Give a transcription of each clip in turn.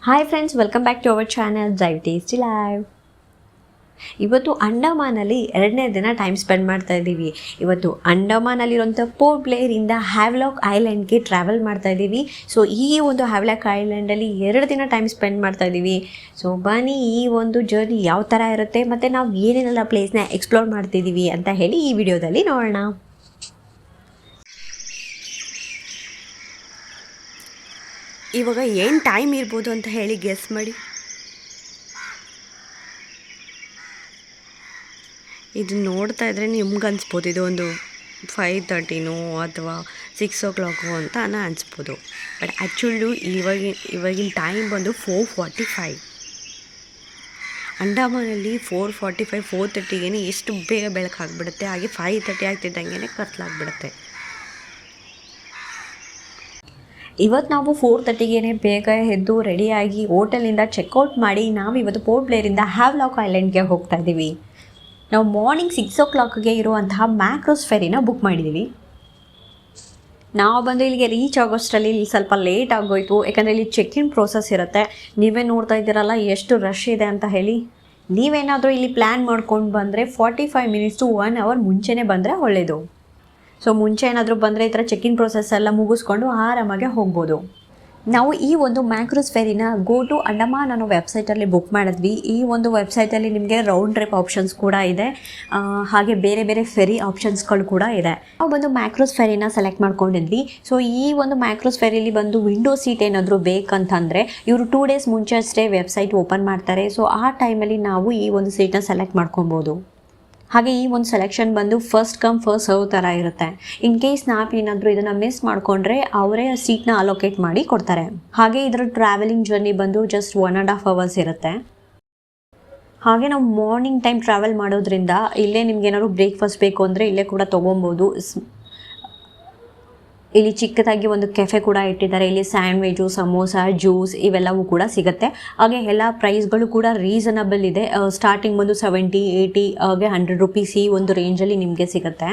Hi friends, welcome back to our channel drive tasty live. ಇವತ್ತು ಅಂಡಮಾನಲ್ಲಿ 2ನೇ ದಿನ ಟೈಮ್ ಸ್ಪೆಂಡ್ ಮಾಡ್ತಾ ಇದ್ದೀವಿ. ಇವತ್ತು ಅಂಡಮಾನಲ್ಲಿರುವಂಥ ಪೋರ್ಟ್ ಬ್ಲೇರಿಂದ ಹ್ಯಾವ್ಲಾಕ್ ಐಲ್ಯಾಂಡ್ಗೆ ಟ್ರಾವೆಲ್ ಮಾಡ್ತಾ ಇದ್ದೀವಿ. ಸೊ ಈ ಒಂದು ಹ್ಯಾವ್ಲಾಕ್ ಐಲ್ಯಾಂಡಲ್ಲಿ 2 ದಿನ ಟೈಮ್ ಸ್ಪೆಂಡ್ ಮಾಡ್ತಾ ಇದ್ದೀವಿ. ಸೊ ಬನ್ನಿ ಈ ಒಂದು ಜರ್ನಿ ಯಾವ ಥರ ಇರುತ್ತೆ ಮತ್ತು ನಾವು ಏನೇನೆಲ್ಲ ಪ್ಲೇಸ್ನ ಎಕ್ಸ್ಪ್ಲೋರ್ ಮಾಡ್ತಿದ್ದೀವಿ ಅಂತ ಹೇಳಿ ಈ ವಿಡಿಯೋದಲ್ಲಿ ನೋಡೋಣ. ಇವಾಗ ಏನು ಟೈಮ್ ಇರ್ಬೋದು ಅಂತ ಹೇಳಿ ಗೆಸ್ ಮಾಡಿ. ಇದು ನೋಡ್ತಾ ಇದ್ರೆ ನಿಮ್ಗೆ ಅನಿಸ್ಬೋದು ಇದು ಒಂದು 5:30 ಅಥವಾ 6 ಅಂತ ಅನಿಸ್ಬೋದು. ಬಟ್ ಆ್ಯಕ್ಚುಲಿ ಇವಾಗಿನ ಟೈಮ್ ಬಂದು 4:45. ಅಂಡಮಾನಲ್ಲಿ 4:45 4:30 ಎಷ್ಟು ಬೇಗ ಬೆಳಕಾಗ್ಬಿಡುತ್ತೆ. ಹಾಗೆ 5:30 ಆಗ್ತಿದ್ದಂಗೆ ಕತ್ಲಾಗ್ಬಿಡುತ್ತೆ. ಇವತ್ತು ನಾವು 4:30 ಬೇಗ ಎದ್ದು ರೆಡಿಯಾಗಿ ಹೋಟೆಲಿಂದ ಚೆಕ್ಔಟ್ ಮಾಡಿ ನಾವಿವತ್ತು ಪೋರ್ಟ್ ಬ್ಲೇರಿಂದ ಹ್ಯಾವ್ಲಾಕ್ ಐಲ್ಯಾಂಡ್ಗೆ ಹೋಗ್ತಾ ಇದ್ದೀವಿ. ನಾವು ಮಾರ್ನಿಂಗ್ 6 ಇರುವಂತಹ ಮ್ಯಾಕ್ರೋಸ್ ಫೆರಿನ ಬುಕ್ ಮಾಡಿದ್ದೀವಿ. ನಾವು ಬಂದು ಇಲ್ಲಿಗೆ ರೀಚ್ ಆಗೋಷ್ಟರಲ್ಲಿ ಇಲ್ಲಿ ಸ್ವಲ್ಪ ಲೇಟ್ ಆಗೋಯ್ತು, ಯಾಕಂದರೆ ಇಲ್ಲಿ ಚೆಕ್-ಇನ್ ಪ್ರೋಸೆಸ್ ಇರುತ್ತೆ. ನೀವೇ ನೋಡ್ತಾ ಇದ್ದೀರಲ್ಲ ಎಷ್ಟು ರಶ್ ಇದೆ ಅಂತ ಹೇಳಿ. ನೀವೇನಾದರೂ ಇಲ್ಲಿ ಪ್ಲ್ಯಾನ್ ಮಾಡ್ಕೊಂಡು ಬಂದರೆ 45 ಮಿನಿಟ್ಸ್ ಟು 1 ಅವರ್ ಮುಂಚೆನೇ ಬಂದರೆ ಒಳ್ಳೆಯದು. ಸೊ ಮುಂಚೆ ಏನಾದರೂ ಬಂದರೆ ಈ ಥರ ಚೆಕ್-ಇನ್ ಪ್ರೋಸೆಸ್ ಎಲ್ಲ ಮುಗಿಸ್ಕೊಂಡು ಆರಾಮಾಗೆ ಹೋಗ್ಬೋದು. ನಾವು ಈ ಒಂದು ಮ್ಯಾಕ್ರೋಸ್ ಫೆರಿನ ಗೋ ಟು ಅಂಡಮಾನ್ ಅನ್ನೋ ವೆಬ್ಸೈಟಲ್ಲಿ ಬುಕ್ ಮಾಡಿದ್ವಿ. ಈ ಒಂದು ವೆಬ್ಸೈಟಲ್ಲಿ ನಿಮಗೆ ರೌಂಡ್ ಟ್ರಿಪ್ ಆಪ್ಷನ್ಸ್ ಕೂಡ ಇದೆ, ಹಾಗೆ ಬೇರೆ ಬೇರೆ ಫೆರಿ ಆಪ್ಷನ್ಸ್ಗಳು ಕೂಡ ಇದೆ. ನಾವು ಬಂದು ಮ್ಯಾಕ್ರೋಸ್ ಫೆರಿನ ಸೆಲೆಕ್ಟ್ ಮಾಡ್ಕೊಂಡಿದ್ವಿ. ಸೊ ಈ ಒಂದು ಮ್ಯಾಕ್ರೋಸ್ ಫೆರಿಲಿ ಬಂದು ವಿಂಡೋ ಸೀಟ್ ಏನಾದರೂ ಬೇಕಂತಂದರೆ ಇವರು 2 ಡೇಸ್ ಮುಂಚೆ ಅಷ್ಟೇ ವೆಬ್ಸೈಟ್ ಓಪನ್ ಮಾಡ್ತಾರೆ. ಸೊ ಆ ಟೈಮಲ್ಲಿ ನಾವು ಈ ಒಂದು ಸೀಟನ್ನ ಸೆಲೆಕ್ಟ್ ಮಾಡ್ಕೊಬೋದು. ಹಾಗೆ ಈ ಒಂದು ಸೆಲೆಕ್ಷನ್ ಬಂದು ಫಸ್ಟ್ ಕಮ್ ಫಸ್ಟ್ ಸರ್ವ್ ಥರ ಇರುತ್ತೆ. ಇನ್ ಕೇಸ್ ನಾವೇನಾದರೂ ಇದನ್ನು ಮಿಸ್ ಮಾಡಿಕೊಂಡ್ರೆ ಅವರೇ ಸೀಟ್ನ ಅಲೋಕೇಟ್ ಮಾಡಿ ಕೊಡ್ತಾರೆ. ಹಾಗೆ ಇದರ ಟ್ರಾವೆಲಿಂಗ್ ಜರ್ನಿ ಬಂದು ಜಸ್ಟ್ 1.5 ಅವರ್ಸ್ ಇರುತ್ತೆ. ಹಾಗೆ ನಾವು ಮಾರ್ನಿಂಗ್ ಟೈಮ್ ಟ್ರಾವೆಲ್ ಮಾಡೋದ್ರಿಂದ ಇಲ್ಲೇ ನಿಮ್ಗೆ ಏನಾದ್ರು ಬ್ರೇಕ್ಫಾಸ್ಟ್ ಬೇಕು ಅಂದರೆ ಇಲ್ಲೇ ಕೂಡ ತೊಗೊಬೋದು. ಇಲ್ಲಿ ಚಿಕ್ಕದಾಗಿ ಒಂದು ಕೆಫೆ ಕೂಡ ಇಟ್ಟಿದ್ದಾರೆ. ಇಲ್ಲಿ ಸ್ಯಾಂಡ್ವಿಚು, ಸಮೋಸ, ಜ್ಯೂಸ್ ಇವೆಲ್ಲವೂ ಕೂಡ ಸಿಗುತ್ತೆ. ಹಾಗೆ ಎಲ್ಲ ಪ್ರೈಸ್ಗಳು ಕೂಡ ರೀಸನಬಲ್ ಇದೆ. ಸ್ಟಾರ್ಟಿಂಗ್ ಬಂದು 70, 80 ಹಾಗೆ 100 ರೂಪೀಸ್ ಈ ಒಂದು ರೇಂಜಲ್ಲಿ ನಿಮಗೆ ಸಿಗುತ್ತೆ.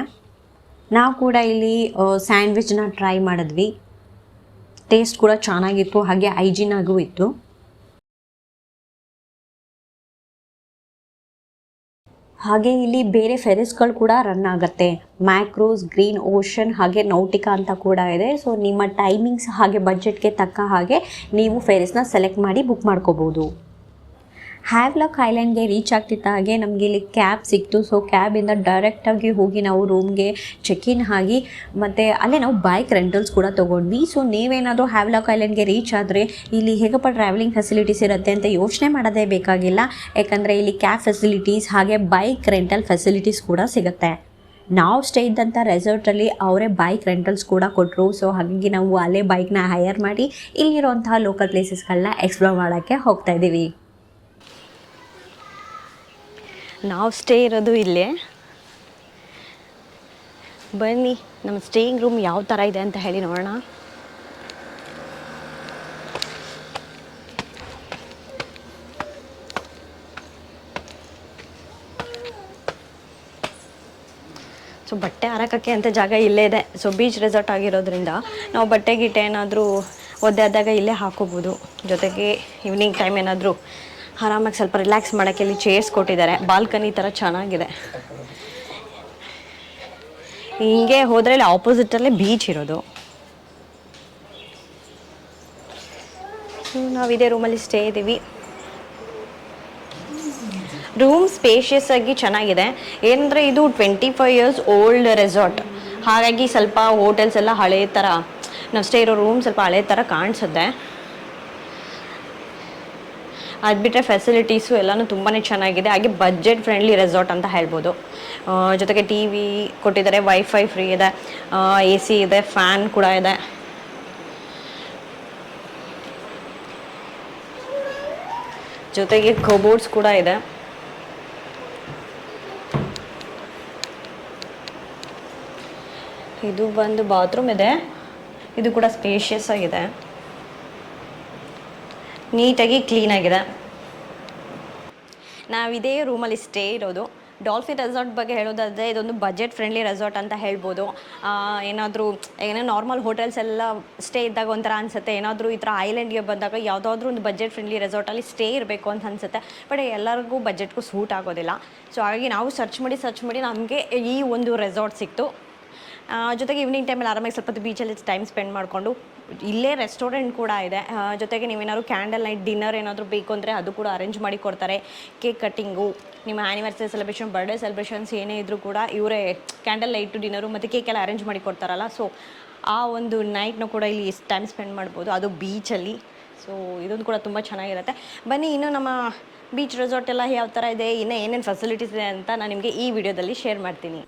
ನಾವು ಕೂಡ ಇಲ್ಲಿ ಸ್ಯಾಂಡ್ವಿಚ್ನ ಟ್ರೈ ಮಾಡಿದ್ವಿ. ಟೇಸ್ಟ್ ಕೂಡ ಚೆನ್ನಾಗಿತ್ತು, ಹಾಗೆ ಹೈಜೀನ್ ಆಗೂ ಇತ್ತು. ಹಾಗೆ ಇಲ್ಲಿ ಬೇರೆ ಫೆರಿಸ್ಗಳು ಕೂಡ ರನ್ ಆಗುತ್ತೆ. ಮ್ಯಾಕ್ರೋಸ್, ಗ್ರೀನ್ ಓಷನ್ ಹಾಗೆ ನೌಟಿಕಾ ಅಂತ ಕೂಡ ಇದೆ. ಸೊ ನಿಮ್ಮ ಟೈಮಿಂಗ್ಸ್ ಹಾಗೆ ಬಜೆಟ್ಗೆ ತಕ್ಕ ಹಾಗೆ ನೀವು ಫೆರಿಸ್ನ ಸೆಲೆಕ್ಟ್ ಮಾಡಿ ಬುಕ್ ಮಾಡ್ಕೋಬೋದು. ಹ್ಯಾವ್ಲಾಕ್ ಐಲ್ಯಾಂಡ್ಗೆ ರೀಚ್ ಆಗ್ತಿದ್ದ ಹಾಗೆ ನಮಗೆ ಇಲ್ಲಿ ಕ್ಯಾಬ್ ಸಿಕ್ತು. ಸೊ ಕ್ಯಾಬಿಂದ ಡೈರೆಕ್ಟಾಗಿ ಹೋಗಿ ನಾವು ರೂಮ್ಗೆ ಚೆಕ್-ಇನ್ ಆಗಿ ಮತ್ತು ಅಲ್ಲೇ ನಾವು ಬೈಕ್ ರೆಂಟಲ್ಸ್ ಕೂಡ ತೊಗೊಂಡ್ವಿ. ಸೊ ನೀವೇನಾದರೂ ಹ್ಯಾವ್ಲಾಕ್ ಐಲ್ಯಾಂಡ್ಗೆ ರೀಚ್ ಆದರೆ ಇಲ್ಲಿ ಹೇಗಪ್ಪ ಟ್ರಾವೆಲಿಂಗ್ ಫೆಸಿಲಿಟೀಸ್ ಇರುತ್ತೆ ಅಂತ ಯೋಚನೆ ಮಾಡೋದೇ ಬೇಕಾಗಿಲ್ಲ. ಯಾಕಂದರೆ ಇಲ್ಲಿ ಕ್ಯಾಬ್ ಫೆಸಿಲಿಟೀಸ್ ಹಾಗೆ ಬೈಕ್ ರೆಂಟಲ್ ಫೆಸಿಲಿಟೀಸ್ ಕೂಡ ಸಿಗುತ್ತೆ. ನಾವು ಸ್ಟೇ ಇದ್ದಂಥ ರೆಸಾರ್ಟಲ್ಲಿ ಅವರೇ ಬೈಕ್ ರೆಂಟಲ್ಸ್ ಕೂಡ ಕೊಟ್ಟರು. ಸೊ ಹಾಗಾಗಿ ನಾವು ಅಲ್ಲೇ ಬೈಕ್ನ ಹೈಯರ್ ಮಾಡಿ ಇಲ್ಲಿರುವಂತಹ ಲೋಕಲ್ ಪ್ಲೇಸಸ್ಗಳನ್ನ ಎಕ್ಸ್ಪ್ಲೋರ್ ಮಾಡೋಕ್ಕೆ ಹೋಗ್ತಾ ಇದ್ದೀವಿ. ನಾವು ಸ್ಟೇ ಇರೋದು ಇಲ್ಲೇ. ಬನ್ನಿ ನಮ್ಮ ಸ್ಟೇಯಿಂಗ್ ರೂಮ್ ಯಾವ ಥರ ಇದೆ ಅಂತ ಹೇಳಿ ನೋಡೋಣ. ಸೊ ಬಟ್ಟೆ ಹಾರಕ್ಕೆ ಅಂತ ಜಾಗ ಇಲ್ಲೇ ಇದೆ. ಸೊ ಬೀಚ್ ರೆಸಾರ್ಟ್ ಆಗಿರೋದ್ರಿಂದ ನಾವು ಬಟ್ಟೆ ಗಿಟ್ಟೆ ಏನಾದರೂ ಒದ್ದೆ ಆದಾಗ ಇಲ್ಲೇ ಹಾಕೋಬೋದು. ಜೊತೆಗೆ ಈವ್ನಿಂಗ್ ಟೈಮ್ ಏನಾದರೂ ಆರಾಮಾಗಿ ಸ್ವಲ್ಪ ರಿಲ್ಯಾಕ್ಸ್ ಮಾಡೋಕ್ಕೆ ಇಲ್ಲಿ ಚೇರ್ಸ್ ಕೊಟ್ಟಿದ್ದಾರೆ. ಬಾಲ್ಕನಿ ಥರ ಚೆನ್ನಾಗಿದೆ. ಹಿಂಗೆ ಹೋದರೆ ಇಲ್ಲಿ ಆಪೋಸಿಟಲ್ಲೇ ಬೀಚ್ ಇರೋದು. ನಾವು ಇದೇ ರೂಮಲ್ಲಿ ಸ್ಟೇ ಇದ್ದೀವಿ. ರೂಮ್ ಸ್ಪೇಷಿಯಸ್ ಆಗಿ ಚೆನ್ನಾಗಿದೆ. ಏನಂದರೆ ಇದು 25 ಇಯರ್ಸ್ ಓಲ್ಡ್ ರೆಸಾರ್ಟ್. ಹಾಗಾಗಿ ಸ್ವಲ್ಪ ಹೋಟೆಲ್ಸ್ ಎಲ್ಲ ಹಳೆ ಥರ, ನಾವು ಸ್ಟೇ ಇರೋ ರೂಮ್ ಸ್ವಲ್ಪ ಹಳೆ ಥರ ಕಾಣಿಸುತ್ತೆ. ಅದು ಬಿಟ್ಟರೆ ಫೆಸಿಲಿಟೀಸು ಎಲ್ಲನೂ ತುಂಬಾ ಚೆನ್ನಾಗಿದೆ. ಹಾಗೆ ಬಜೆಟ್ ಫ್ರೆಂಡ್ಲಿ ರೆಸಾರ್ಟ್ ಅಂತ ಹೇಳ್ಬೋದು. ಜೊತೆಗೆ ಟಿ ವಿ ಕೊಟ್ಟಿದ್ದಾರೆ, ವೈಫೈ ಫ್ರೀ ಇದೆ, AC ಇದೆ, ಫ್ಯಾನ್ ಕೂಡ ಇದೆ. ಜೊತೆಗೆ ಕಬೋರ್ಡ್ಸ್ ಕೂಡ ಇದೆ. ಇದು ಬಂದು ಬಾತ್ರೂಮ್ ಇದೆ. ಇದು ಕೂಡ ಸ್ಪೇಷಿಯಸ್ ಆಗಿದೆ, ನೀಟಾಗಿ ಕ್ಲೀನಾಗಿದೆ. ನಾವಿದೇ ರೂಮಲ್ಲಿ ಸ್ಟೇ ಇರೋದು. ಡಾಲ್ಫಿನ್ ರೆಸಾರ್ಟ್ ಬಗ್ಗೆ ಹೇಳೋದಾದರೆ ಇದೊಂದು ಬಜೆಟ್ ಫ್ರೆಂಡ್ಲಿ ರೆಸಾರ್ಟ್ ಅಂತ ಹೇಳ್ಬೋದು. ಏನಾದರೂ ನಾರ್ಮಲ್ ಹೋಟೆಲ್ಸ್ ಎಲ್ಲ ಸ್ಟೇ ಇದ್ದಾಗ ಒಂಥರ ಅನಿಸುತ್ತೆ, ಏನಾದರೂ ಈ ಥರ ಐಲ್ಯಾಂಡ್ಗೆ ಬಂದಾಗ ಯಾವುದಾದ್ರೂ ಒಂದು ಬಜೆಟ್ ಫ್ರೆಂಡ್ಲಿ ರೆಸಾರ್ಟಲ್ಲಿ ಸ್ಟೇ ಇರಬೇಕು ಅಂತ ಅನಿಸುತ್ತೆ. ಬಟ್ ಎಲ್ಲರಿಗೂ ಬಜೆಟ್ಗೂ ಸೂಟ್ ಆಗೋದಿಲ್ಲ. ಸೊ ಹಾಗಾಗಿ ನಾವು ಸರ್ಚ್ ಮಾಡಿ ನಮಗೆ ಈ ಒಂದು ರೆಸಾರ್ಟ್ ಸಿಕ್ತು. ಜೊತೆಗೆ ಈವ್ನಿಂಗ್ ಟೈಮಲ್ಲಿ ಆರಾಮಾಗಿ ಸ್ವಲ್ಪ ಬೀಚಲ್ಲಿ ಟೈಮ್ ಸ್ಪೆಂಡ್ ಮಾಡಿಕೊಂಡು, ಇಲ್ಲೇ ರೆಸ್ಟೋರೆಂಟ್ ಕೂಡ ಇದೆ. ಜೊತೆಗೆ ನೀವೇನಾದ್ರು ಕ್ಯಾಂಡಲ್ ನೈಟ್ ಡಿನ್ನರ್ ಏನಾದರೂ ಬೇಕು ಅಂದರೆ ಅದು ಕೂಡ ಅರೇಂಜ್ ಮಾಡಿ ಕೊಡ್ತಾರೆ. ಕೇಕ್ ಕಟ್ಟಿಂಗು, ನಿಮ್ಮ ಆ್ಯನಿವರ್ಸರಿ ಸೆಲೆಬ್ರೇಷನ್, ಬರ್ಡೇ ಸೆಲೆಬ್ರೇಷನ್ಸ್ ಏನೇ ಇದ್ದರೂ ಕೂಡ ಇವರೇ ಕ್ಯಾಂಡಲ್ ಲೈಟು ಡಿನ್ನರು ಮತ್ತು ಕೇಕೆಲ್ಲ ಅರೇಂಜ್ ಮಾಡಿ ಕೊಡ್ತಾರಲ್ಲ. ಸೊ ಆ ಒಂದು ನೈಟ್ನೂ ಕೂಡ ಇಲ್ಲಿ ಟೈಮ್ ಸ್ಪೆಂಡ್ ಮಾಡ್ಬೋದು, ಅದು ಬೀಚಲ್ಲಿ. ಸೊ ಇದೊಂದು ಕೂಡ ತುಂಬ ಚೆನ್ನಾಗಿರುತ್ತೆ. ಬನ್ನಿ ಇನ್ನು ನಮ್ಮ ಬೀಚ್ ರೆಸಾರ್ಟ್ ಎಲ್ಲ ಯಾವ ಥರ ಇದೆ, ಇನ್ನೂ ಏನೇನು ಫೆಸಿಲಿಟೀಸ್ ಇದೆ ಅಂತ ನಾನು ನಿಮಗೆ ಈ ವಿಡಿಯೋದಲ್ಲಿ ಶೇರ್ ಮಾಡ್ತೀನಿ.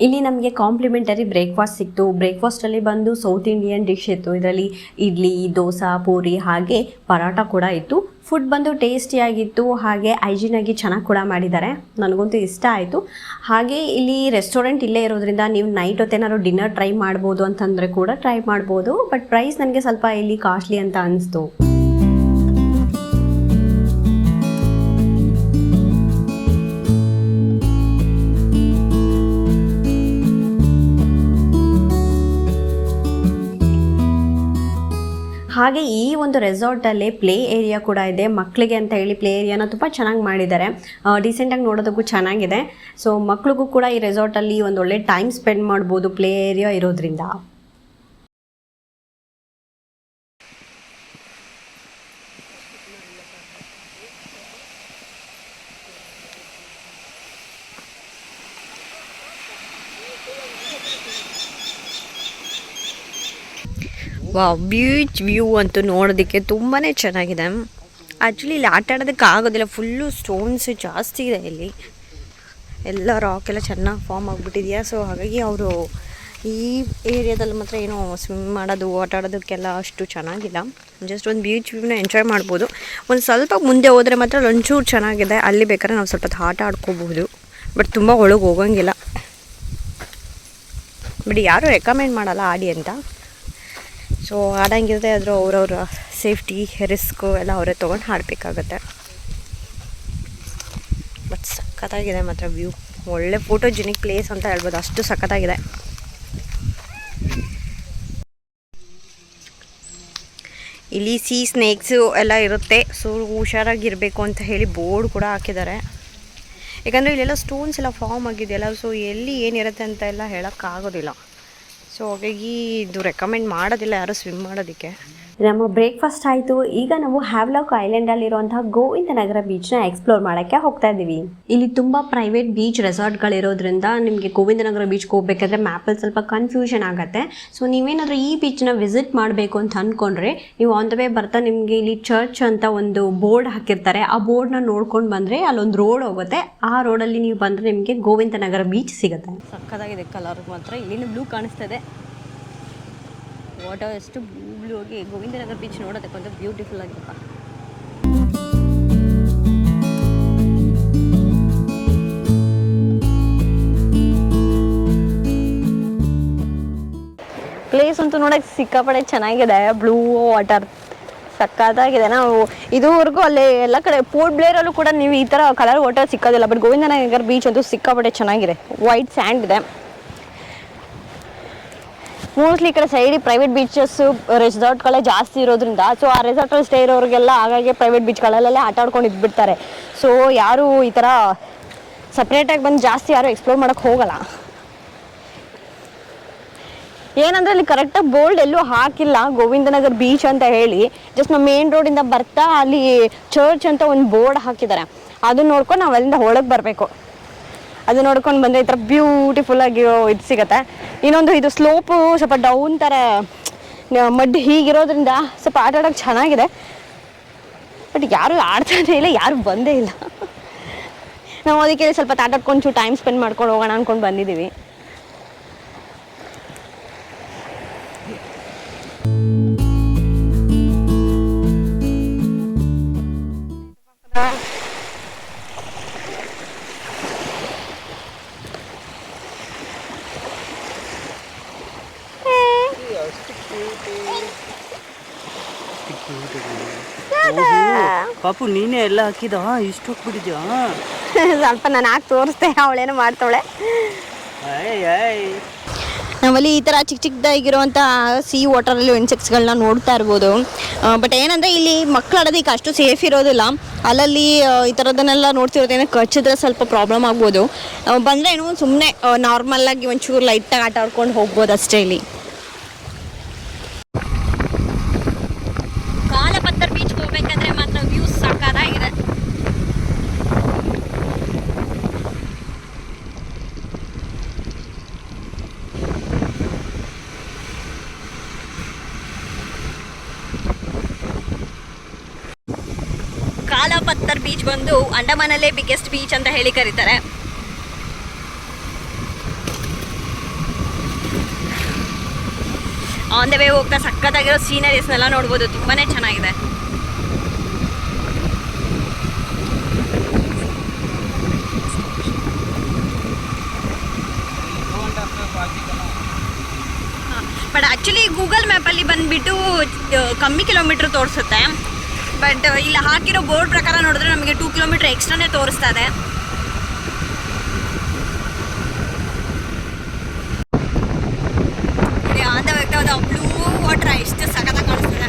ಇಲ್ಲಿ ನಮಗೆ ಕಾಂಪ್ಲಿಮೆಂಟರಿ ಬ್ರೇಕ್ಫಾಸ್ಟ್ ಸಿಕ್ತು. ಬ್ರೇಕ್ಫಾಸ್ಟಲ್ಲಿ ಬಂದು ಸೌತ್ ಇಂಡಿಯನ್ ಡಿಶ್ ಇತ್ತು. ಇದರಲ್ಲಿ ಇಡ್ಲಿ, ದೋಸೆ, ಪೂರಿ ಹಾಗೆ ಪರೋಟ ಕೂಡ ಇತ್ತು. ಫುಡ್ ಬಂದು ಟೇಸ್ಟಿಯಾಗಿತ್ತು, ಹಾಗೆ ಹೈಜಿನಾಗಿ ಚೆನ್ನಾಗಿ ಕೂಡ ಮಾಡಿದ್ದಾರೆ. ನನಗಂತೂ ಇಷ್ಟ ಆಯಿತು. ಹಾಗೆ ಇಲ್ಲಿ ರೆಸ್ಟೋರೆಂಟ್ ಇಲ್ಲೇ ಇರೋದ್ರಿಂದ ನೀವು ನೈಟ್ ಹೊತ್ತೇನಾದ್ರು ಡಿನ್ನರ್ ಟ್ರೈ ಮಾಡ್ಬೋದು ಅಂತಂದರೆ ಕೂಡ ಟ್ರೈ ಮಾಡ್ಬೋದು. ಬಟ್ ಪ್ರೈಸ್ ನನಗೆ ಸ್ವಲ್ಪ ಇಲ್ಲಿ ಕಾಸ್ಟ್ಲಿ ಅಂತ ಅನಿಸ್ತು. ಹಾಗೆ ಈ ಒಂದು ರೆಸಾರ್ಟಲ್ಲಿ ಪ್ಲೇ ಏರಿಯಾ ಕೂಡ ಇದೆ. ಮಕ್ಕಳಿಗೆ ಅಂತ ಹೇಳಿ ಪ್ಲೇ ಏರಿಯಾನ ತುಂಬ ಚೆನ್ನಾಗಿ ಮಾಡಿದ್ದಾರೆ. ಡೀಸೆಂಟಾಗಿ ನೋಡೋದಕ್ಕೂ ಚೆನ್ನಾಗಿದೆ. ಸೊ ಮಕ್ಳಿಗೂ ಕೂಡ ಈ ರೆಸಾರ್ಟಲ್ಲಿ ಒಂದು ಒಳ್ಳೆ ಟೈಮ್ ಸ್ಪೆಂಡ್ ಮಾಡ್ಬೋದು ಪ್ಲೇ ಏರಿಯಾ ಇರೋದ್ರಿಂದ. ಬೀಚ್ ವ್ಯೂ ಅಂತೂ ನೋಡೋದಕ್ಕೆ ತುಂಬಾ ಚೆನ್ನಾಗಿದೆ. ಆ್ಯಕ್ಚುಲಿ ಇಲ್ಲಿ ಆಟ ಆಡೋದಕ್ಕೆ ಆಗೋದಿಲ್ಲ, ಫುಲ್ಲು ಸ್ಟೋನ್ಸ್ ಜಾಸ್ತಿ ಇದೆ ಇಲ್ಲಿ. ಎಲ್ಲ ರಾಕ್ ಎಲ್ಲ ಚೆನ್ನಾಗಿ ಫಾರ್ಮ್ ಆಗಿಬಿಟ್ಟಿದೆಯಾ. ಸೊ ಹಾಗಾಗಿ ಅವರು ಈ ಏರಿಯಾದಲ್ಲಿ ಮಾತ್ರ ಏನೋ ಸ್ವಿಮ್ ಮಾಡೋದು, ಆಟ ಆಡೋದಕ್ಕೆಲ್ಲ ಅಷ್ಟು ಚೆನ್ನಾಗಿಲ್ಲ. ಜಸ್ಟ್ ಒಂದು ಬೀಚ್ ವ್ಯೂನ ಎಂಜಾಯ್ ಮಾಡ್ಬೋದು. ಒಂದು ಸ್ವಲ್ಪ ಮುಂದೆ ಹೋದರೆ ಮಾತ್ರ ಒಂಚೂರು ಚೆನ್ನಾಗಿದೆ. ಅಲ್ಲಿ ಬೇಕಾದ್ರೆ ನಾವು ಸ್ವಲ್ಪ ಆಟ ಆಡ್ಕೋಬಹುದು, ಬಟ್ ತುಂಬ ಒಳಗೆ ಹೋಗೋಂಗಿಲ್ಲ. ಬಟ್ ಯಾರೂ ರೆಕಮೆಂಡ್ ಮಾಡಲ್ಲ ಆಡಿ ಅಂತ. ಸೊ ಆಡಂಗಿರುತ್ತೆ, ಆದರೂ ಅವ್ರವ್ರ ಸೇಫ್ಟಿ ರಿಸ್ಕು ಎಲ್ಲ ಅವರೇ ತೊಗೊಂಡು ಆಡಬೇಕಾಗತ್ತೆ. ಬಟ್ ಸಖತ್ತಾಗಿದೆ ಮಾತ್ರ ವ್ಯೂ. ಒಳ್ಳೆ ಫೋಟೋಜೆನಿಕ್ ಪ್ಲೇಸ್ ಅಂತ ಹೇಳ್ಬೋದು, ಅಷ್ಟು ಸಖತ್ತಾಗಿದೆ. ಇಲ್ಲಿ ಸೀ ಸ್ನೇಕ್ಸು ಎಲ್ಲ ಇರುತ್ತೆ. ಸೊ ಹುಷಾರಾಗಿರಬೇಕು ಅಂತ ಹೇಳಿ ಬೋರ್ಡ್ ಕೂಡ ಹಾಕಿದ್ದಾರೆ. ಯಾಕಂದರೆ ಇಲ್ಲೆಲ್ಲ ಸ್ಟೋನ್ಸ್ ಎಲ್ಲ ಫಾರ್ಮ್ ಆಗಿದೆಯಲ್ಲ, ಸೊ ಎಲ್ಲಿ ಏನಿರುತ್ತೆ ಅಂತ ಎಲ್ಲ ಹೇಳೋಕ್ಕಾಗೋದಿಲ್ಲ. ಸೊ ಹಾಗಾಗಿ ಇದು ರೆಕಮೆಂಡ್ ಮಾಡೋದಿಲ್ಲ ಯಾರು ಸ್ವಿಮ್ ಮಾಡೋದಕ್ಕೆ. ನಮ್ಮ ಬ್ರೇಕ್ಫಾಸ್ಟ್ ಆಯಿತು. ಈಗ ನಾವು ಹ್ಯಾವ್ಲಾಕ್ ಐಲ್ಯಾಂಡಲ್ಲಿರುವಂತಹ ಗೋವಿಂದನಗರ ಬೀಚ್ನ ಎಕ್ಸ್ಪ್ಲೋರ್ ಮಾಡೋಕ್ಕೆ ಹೋಗ್ತಾ ಇದ್ದೀವಿ. ಇಲ್ಲಿ ತುಂಬ ಪ್ರೈವೇಟ್ ಬೀಚ್ ರೆಸಾರ್ಟ್ಗಳಿರೋದ್ರಿಂದ ನಿಮಗೆ ಗೋವಿಂದನಗರ ಬೀಚ್ಗೆ ಹೋಗ್ಬೇಕಾದ್ರೆ ಮ್ಯಾಪಲ್ಲಿ ಸ್ವಲ್ಪ ಕನ್ಫ್ಯೂಷನ್ ಆಗುತ್ತೆ. ಸೊ ನೀವೇನಾದರೂ ಈ ಬೀಚ್ನ ವಿಸಿಟ್ ಮಾಡಬೇಕು ಅಂತ ಅಂದ್ಕೊಂಡ್ರೆ ನೀವು ಆನ್ ದ ವೇ ಬರ್ತಾ ನಿಮಗೆ ಇಲ್ಲಿ ಚರ್ಚ್ ಅಂತ ಒಂದು ಬೋರ್ಡ್ ಹಾಕಿರ್ತಾರೆ. ಆ ಬೋರ್ಡ್ನ ನೋಡ್ಕೊಂಡು ಬಂದರೆ ಅಲ್ಲೊಂದು ರೋಡ್ ಹೋಗುತ್ತೆ. ಆ ರೋಡಲ್ಲಿ ನೀವು ಬಂದರೆ ನಿಮಗೆ ಗೋವಿಂದನಗರ ಬೀಚ್ ಸಿಗುತ್ತೆ. ಸಕ್ಕತ್ತಾಗಿದೆ ಕಲರ್ ಮಾತ್ರ. ಇಲ್ಲಿನ ಬ್ಲೂ ಕಾಣಿಸ್ತಾ ಇದೆ. ವಾಟರ್ ಎಷ್ಟು ಬ್ಲೂ ಆಗಿ ಗೋವಿಂದನಗರ ಬೀಚ್ ನೋಡೋದಕ್ಕೊಂದು ಬ್ಯೂಟಿಫುಲ್ ಆಗಿರಪ್ಪ. ಪ್ಲೇಸ್ ಅಂತೂ ನೋಡೋಕೆ ಸಿಕ್ಕಾಪಡೆ ಚೆನ್ನಾಗಿದೆ. ಬ್ಲೂ ವಾಟರ್ ಸಕ್ಕತ್ತಾಗಿದೆ. ನಾವು ಇದುವರೆಗೂ ಅಲ್ಲಿ ಎಲ್ಲ ಕಡೆ ಪೋರ್ಟ್ ಬ್ಲೇರಲ್ಲೂ ಕೂಡ ನೀವು ಈ ಥರ ಕಲರ್ ವಾಟರ್ ಸಿಕ್ಕೋದಿಲ್ಲ. ಬಟ್ ಗೋವಿಂದನಗರ ಬೀಚ್ ಅಂತೂ ಸಿಕ್ಕಾಪಡೆ ಚೆನ್ನಾಗಿದೆ. ವೈಟ್ ಸ್ಯಾಂಡ್ ಇದೆ. ಮೋಸ್ಟ್ಲಿ ಈ ಕಡೆ ಸೈಡಿ ಪ್ರೈವೇಟ್ ಬೀಚಸ್ಸು ರೆಸಾರ್ಟ್ಗಳೇ ಜಾಸ್ತಿ ಇರೋದ್ರಿಂದ ಸೊ ಆ ರೆಸಾರ್ಟಲ್ಲಿ ಸ್ಟೇ ಇರೋರಿಗೆಲ್ಲ ಹಾಗಾಗಿ ಪ್ರೈವೇಟ್ ಬೀಚ್ಗಳಲ್ಲೆಲ್ಲ ಆಟ ಆಡ್ಕೊಂಡು ಇದ್ಬಿಡ್ತಾರೆ. ಸೊ ಯಾರು ಈ ಥರ ಸಪ್ರೇಟಾಗಿ ಬಂದು ಜಾಸ್ತಿ ಯಾರು ಎಕ್ಸ್ಪ್ಲೋರ್ ಮಾಡೋಕ್ಕೆ ಹೋಗಲ್ಲ. ಏನಂದರೆ ಅಲ್ಲಿ ಕರೆಕ್ಟಾಗಿ ಬೋರ್ಡ್ ಎಲ್ಲೂ ಹಾಕಿಲ್ಲ ಗೋವಿಂದನಗರ್ ಬೀಚ್ ಅಂತ ಹೇಳಿ. ಜಸ್ಟ್ ನಮ್ಮ ಮೇನ್ ರೋಡಿಂದ ಬರ್ತಾ ಅಲ್ಲಿ ಚರ್ಚ್ ಅಂತ ಒಂದು ಬೋರ್ಡ್ ಹಾಕಿದ್ದಾರೆ. ಅದನ್ನ ನೋಡ್ಕೊಂಡು ನಾವು ಅಲ್ಲಿಂದ ಒಳಗೆ ಬರಬೇಕು. ಅದು ನೋಡ್ಕೊಂಡು ಬಂದರೆ ಈ ಥರ ಬ್ಯೂಟಿಫುಲ್ಲಾಗಿ ಇದು ಸಿಗುತ್ತೆ. ಇನ್ನೊಂದು ಇದು ಸ್ಲೋಪು ಸ್ವಲ್ಪ ಡೌನ್ ಥರ ಮಡ್ ಹೀಗಿರೋದ್ರಿಂದ ಸ್ವಲ್ಪ ಆಟ ಆಡೋಕ್ಕೆ ಚೆನ್ನಾಗಿದೆ. ಬಟ್ ಯಾರು ಆಡ್ತಾನೇ ಇಲ್ಲ, ಯಾರು ಬಂದೇ ಇಲ್ಲ. ನಾವು ಅದಕ್ಕೆ ಸ್ವಲ್ಪ ಆಟ ಆಡ್ಕೊಂಡು ಟೈಮ್ ಸ್ಪೆಂಡ್ ಮಾಡ್ಕೊಂಡು ಹೋಗೋಣ ಅಂದ್ಕೊಂಡು ಬಂದಿದ್ದೀವಿ. ಪಾಪು ನೀನೇ ಎಲ್ಲ ಹಾಕಿದ ಇಷ್ಟು ಹೋಗ್ಬಿಟ್ಟಿದ್ಯಾ? ಸ್ವಲ್ಪ ನಾನು ಹಾಕಿ ತೋರಿಸ್ದೆ, ಅವಳೇನೋ ಮಾಡ್ತಾವಳೆ. ನಾವಲ್ಲಿ ಈ ಥರ ಚಿಕ್ಕ ಚಿಕ್ಕದಾಗಿರುವಂಥ ಸಿ ವಾಟರಲ್ಲಿ ಇನ್ಸೆಕ್ಟ್ಸ್ಗಳನ್ನ ನೋಡ್ತಾ ಇರ್ಬೋದು. ಬಟ್ ಏನಂದರೆ ಇಲ್ಲಿ ಮಕ್ಕಳು ಆಡೋದಕ್ಕೆ ಅಷ್ಟು ಸೇಫ್ ಇರೋದಿಲ್ಲ. ಅಲ್ಲಲ್ಲಿ ಈ ಥರದನ್ನೆಲ್ಲ ನೋಡ್ತಿರೋದೇನೋ ಕಚ್ಚಿದ್ರೆ ಸ್ವಲ್ಪ ಪ್ರಾಬ್ಲಮ್ ಆಗ್ಬೋದು. ಬಂದರೆ ಏನು ಸುಮ್ಮನೆ ನಾರ್ಮಲ್ಲಾಗಿ ಒಂಚೂರು ಲೈಟಾಗಿ ಆಟ ಆಡ್ಕೊಂಡು ಹೋಗ್ಬೋದು ಅಷ್ಟೇ. ಇಲ್ಲಿ ಕಾಲಪತ್ತರ್ ಬೀಚ್ಗೆ ಹೋಗ್ಬೇಕಂದ್ರೆ ಮಾತ್ರ ವ್ಯೂಸ್ ಸಾಕಾಗಿದೆ. ಕಾಲಾಪತ್ತರ್ ಬೀಚ್ ಬಂದು ಅಂಡಮಾನಲ್ಲೇ ಬಿಗ್ಗೆಸ್ಟ್ ಬೀಚ್ ಅಂತ ಹೇಳಿ ಕರೀತಾರೆ. ಆನ್ ದ ವೇ ಹೋಗ್ತಾ ಸಕ್ಕತ್ತಾಗಿರೋ ಸೀನರೀಸ್ನೆಲ್ಲ ನೋಡ್ಬೋದು, ತುಂಬಾನೇ ಚೆನ್ನಾಗಿದೆ. ಬಟ್ ಆ್ಯಕ್ಚುಲಿ ಗೂಗಲ್ ಮ್ಯಾಪಲ್ಲಿ ಬಂದುಬಿಟ್ಟು ಕಮ್ಮಿ ಕಿಲೋಮೀಟ್ರ್ ತೋರಿಸುತ್ತೆ. ಬಟ್ ಇಲ್ಲಿ ಹಾಕಿರೋ ಬೋರ್ಡ್ ಪ್ರಕಾರ ನೋಡಿದ್ರೆ ನಮಗೆ 2 ಕಿಲೋಮೀಟ್ರ್ ಎಕ್ಸ್ಟ್ರಾನೇ ತೋರಿಸ್ತಾ ಇದೆ. ಇಲ್ಲಿ ಆಂದ ವ್ಯಕ್ತವಾದ ಬ್ಲೂ ವಾಟರ್ ಎಷ್ಟು ಸಖತ್ತಾಗಿ ಕಾಣಿಸ್ತದೆ.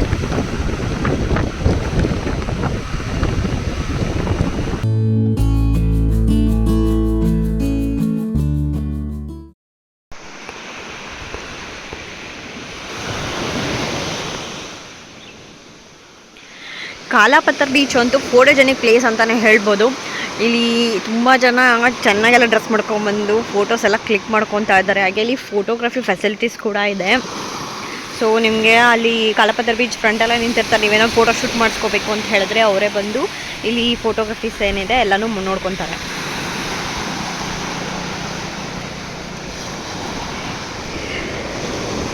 ಕಾಲಾಪತ್ತರ್ ಬೀಚ್ ಅಂತೂ ಫೋಟೋಜೆನಿಕ್ ಪ್ಲೇಸ್ ಅಂತಲೇ ಹೇಳ್ಬೋದು. ಇಲ್ಲಿ ತುಂಬ ಜನ ಚೆನ್ನಾಗೆಲ್ಲ ಡ್ರೆಸ್ ಮಾಡ್ಕೊಂಬಂದು ಫೋಟೋಸ್ ಎಲ್ಲ ಕ್ಲಿಕ್ ಮಾಡ್ಕೊತಾ ಇದ್ದಾರೆ. ಹಾಗೆ ಇಲ್ಲಿ ಫೋಟೋಗ್ರಫಿ ಫೆಸಿಲಿಟೀಸ್ ಕೂಡ ಇದೆ. ಸೊ ನಿಮಗೆ ಅಲ್ಲಿ ಕಾಲಾಪತ್ತರ್ ಬೀಚ್ ಫ್ರಂಟೆಲ್ಲ ನಿಂತಿರ್ತಾರೆ. ನೀವೇನೋ ಫೋಟೋ ಶೂಟ್ ಮಾಡಿಸ್ಕೋಬೇಕು ಅಂತ ಹೇಳಿದ್ರೆ ಅವರೇ ಬಂದು ಇಲ್ಲಿ ಫೋಟೋಗ್ರಫೀಸ್ ಏನಿದೆ ಎಲ್ಲನೂ ನೋಡ್ಕೊತಾರೆ.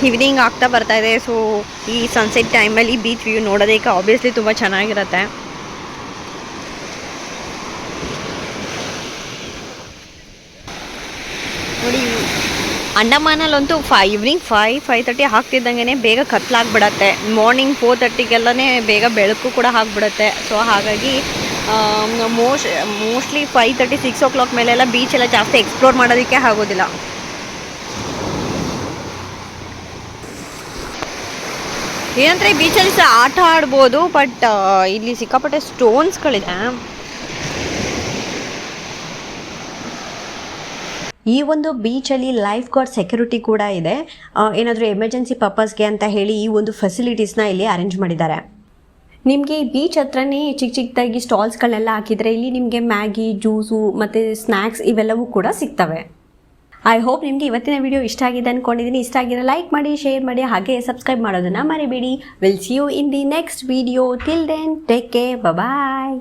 ಈವ್ನಿಂಗ್ ಆಗ್ತಾ ಬರ್ತಾ ಇದೆ. ಸೊ ಈ ಸನ್ಸೆಟ್ ಟೈಮಲ್ಲಿ ಬೀಚ್ ವ್ಯೂ ನೋಡೋದಕ್ಕೆ ಆಬ್ವಿಯಸ್ಲಿ ತುಂಬ ಚೆನ್ನಾಗಿರುತ್ತೆ. ನೋಡಿ, ಅಂಡಮಾನಲ್ಲಂತೂ ಈವ್ನಿಂಗ್ 5:30 ಆಗ್ತಿದ್ದಂಗೆ ಬೇಗ ಕತ್ಲಾಗ್ಬಿಡತ್ತೆ. ಮಾರ್ನಿಂಗ್ 4:30ಗೆಲ್ಲನೇ ಬೇಗ ಬೆಳಕು ಕೂಡ ಆಗಿಬಿಡುತ್ತೆ. ಸೊ ಹಾಗಾಗಿ ಮೋಸ್ಟ್ಲಿ 5:30, 6 o'clock ಮೇಲೆಲ್ಲ ಬೀಚೆಲ್ಲ ಜಾಸ್ತಿ ಎಕ್ಸ್ಪ್ಲೋರ್ ಮಾಡೋದಕ್ಕೆ ಆಗೋದಿಲ್ಲ. ಏನಂದರೆ ಬೀಚಲ್ಲಿ ಸಹ ಆಟ ಆಡ್ಬೋದು, ಬಟ್ ಇಲ್ಲಿ ಸಿಕ್ಕಾಪಟ್ಟೆ ಸ್ಟೋನ್ಸ್ಗಳಿದೆ. ಈ ಒಂದು ಬೀಚಲ್ಲಿ ಲೈಫ್ ಗಾರ್ಡ್ ಸೆಕ್ಯೂರಿಟಿ ಕೂಡ ಇದೆ. ಏನಾದರೂ ಎಮರ್ಜೆನ್ಸಿ ಪರ್ಪಸ್ಗೆ ಅಂತ ಹೇಳಿ ಈ ಒಂದು ಫೆಸಿಲಿಟೀಸ್ನ ಇಲ್ಲಿ ಅರೇಂಜ್ ಮಾಡಿದ್ದಾರೆ. ನಿಮಗೆ ಈ ಬೀಚ್ ಹತ್ರನೇ ಚಿಕ್ಕ ಚಿಕ್ಕದಾಗಿ ಸ್ಟಾಲ್ಸ್ಗಳನ್ನೆಲ್ಲ ಹಾಕಿದರೆ ಇಲ್ಲಿ ನಿಮಗೆ ಮ್ಯಾಗಿ, ಜ್ಯೂಸು ಮತ್ತು ಸ್ನ್ಯಾಕ್ಸ್ ಇವೆಲ್ಲವೂ ಕೂಡ ಸಿಗ್ತವೆ. ಐ ಹೋಪ್ ನಿಮಗೆ ಇವತ್ತಿನ ವಿಡಿಯೋ ಇಷ್ಟ ಆಗಿದೆ ಅಂದ್ಕೊಂಡಿದ್ದೀನಿ. ಇಷ್ಟ ಆಗಿದ್ರೆ ಲೈಕ್ ಮಾಡಿ, ಶೇರ್ ಮಾಡಿ, ಹಾಗೆ ಸಬ್ಸ್ಕ್ರೈಬ್ ಮಾಡೋದನ್ನು ಮರಿಬೇಡಿ. Will see you in the next video. Till then take care, bye.